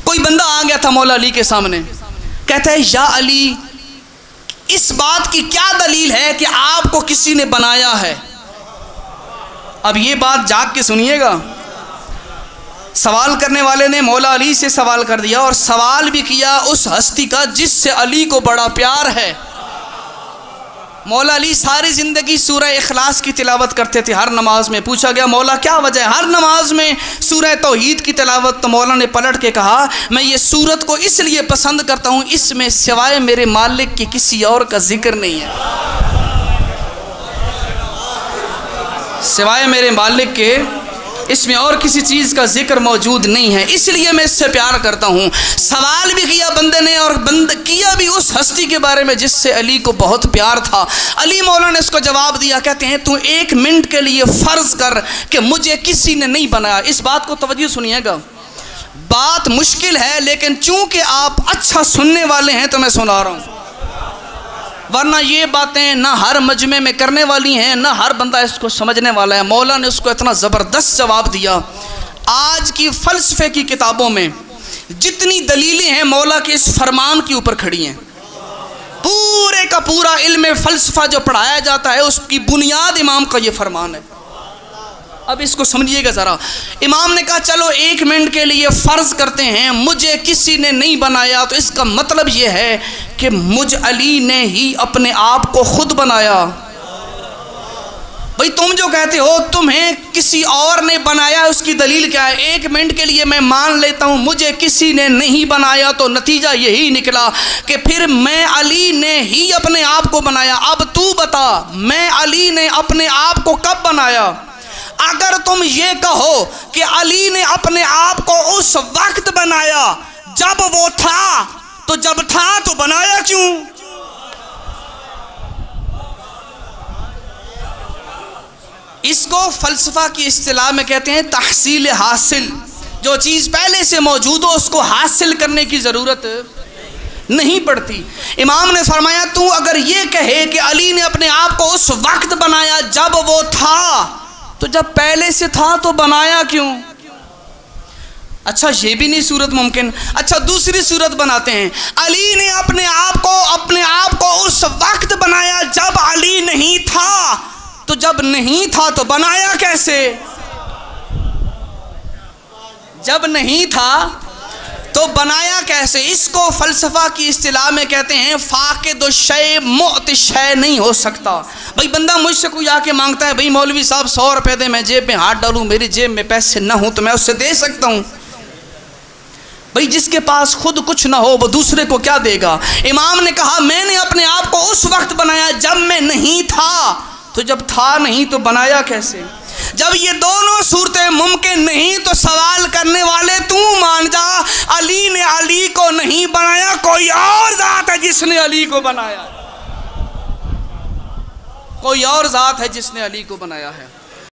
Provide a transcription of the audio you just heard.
कोई बंदा आ गया था मौला अली के सामने, कहता है या अली, इस बात की क्या दलील है कि आपको किसी ने बनाया है? अब ये बात जाग के सुनिएगा। सवाल करने वाले ने मौला अली से सवाल कर दिया, और सवाल भी किया उस हस्ती का जिससे अली को बड़ा प्यार है। मौला अली सारी ज़िंदगी सूरह इखलास की तिलावत करते थे हर नमाज में। पूछा गया मौला क्या वजह है हर नमाज में सूरह तौहीद की तिलावत? तो मौला ने पलट के कहा, मैं ये सूरत को इसलिए पसंद करता हूँ, इसमें सिवाय मेरे मालिक के किसी और का जिक्र नहीं है, सिवाय मेरे मालिक के इसमें और किसी चीज़ का जिक्र मौजूद नहीं है, इसलिए मैं इससे प्यार करता हूँ। सवाल भी किया बंदे ने, और किया भी उस हस्ती के बारे में जिससे अली को बहुत प्यार था। अली मौला ने उसको जवाब दिया, कहते हैं तू 1 मिनट के लिए फ़र्ज़ कर कि मुझे किसी ने नहीं बनाया। इस बात को तवज्जो सुनिएगा, बात मुश्किल है, लेकिन चूँकि आप अच्छा सुनने वाले हैं तो मैं सुना रहा हूँ, वरना ये बातें ना हर मजमे में करने वाली हैं, ना हर बंदा इसको समझने वाला है। मौला ने उसको इतना ज़बरदस्त जवाब दिया। आज की फ़लसफ़े की किताबों में जितनी दलीलें हैं मौला के इस फरमान के ऊपर खड़ी हैं। पूरे का पूरा इल्म फ़लसफ़ा जो पढ़ाया जाता है उसकी बुनियाद इमाम का ये फरमान है। अब इसको समझिएगा ज़रा। इमाम ने कहा चलो 1 मिनट के लिए फ़र्ज़ करते हैं मुझे किसी ने नहीं बनाया, तो इसका मतलब ये है कि मुझ अली ने ही अपने आप को खुद बनाया। भाई तुम जो कहते हो तुम्हें किसी और ने बनाया, उसकी दलील क्या है? 1 मिनट के लिए मैं मान लेता हूँ मुझे किसी ने नहीं बनाया, तो नतीजा यही निकला कि फिर मैं अली ने ही अपने आप को बनाया। अब तू बता, मैं अली ने अपने आप को कब बनाया? अगर तुम ये कहो कि अली ने अपने आप को उस वक्त बनाया जब वो था, तो जब था तो बनाया क्यों? इसको फलसफा की इस्तिलाह में कहते हैं तहसील हासिल। जो चीज़ पहले से मौजूद हो उसको हासिल करने की ज़रूरत नहीं पड़ती। इमाम ने फरमाया तू अगर ये कहे कि अली ने अपने आप को उस वक्त बनाया जब वो था, तो जब पहले से था तो बनाया क्यों? अच्छा ये भी नहीं सूरत मुमकिन। अच्छा दूसरी सूरत बनाते हैं, अली ने अपने आप को उस वक्त बनाया जब अली नहीं था, तो जब नहीं था तो बनाया कैसे? जब नहीं था तो बनाया कैसे? इसको फलसफा की इस्तिलाह में कहते हैं फाक़िद शय मुअति शय नहीं हो सकता। भाई बंदा मुझसे कोई आके मांगता है भाई मौलवी साहब 100 रुपये दे, मैं जेब में हाथ डालूं, मेरी जेब में पैसे ना हो तो मैं उससे दे सकता हूँ? भाई जिसके पास खुद कुछ ना हो वो दूसरे को क्या देगा? इमाम ने कहा मैंने अपने आप को उस वक्त बनाया जब मैं नहीं था, तो जब था नहीं तो बनाया कैसे? जब ये दोनों सूरतें मुमकिन नहीं तो सवाल करने वाले तू मान जा, अली ने अली को नहीं बनाया, कोई और ज़ात है जिसने अली को बनाया, कोई और ज़ात है जिसने अली को बनाया है।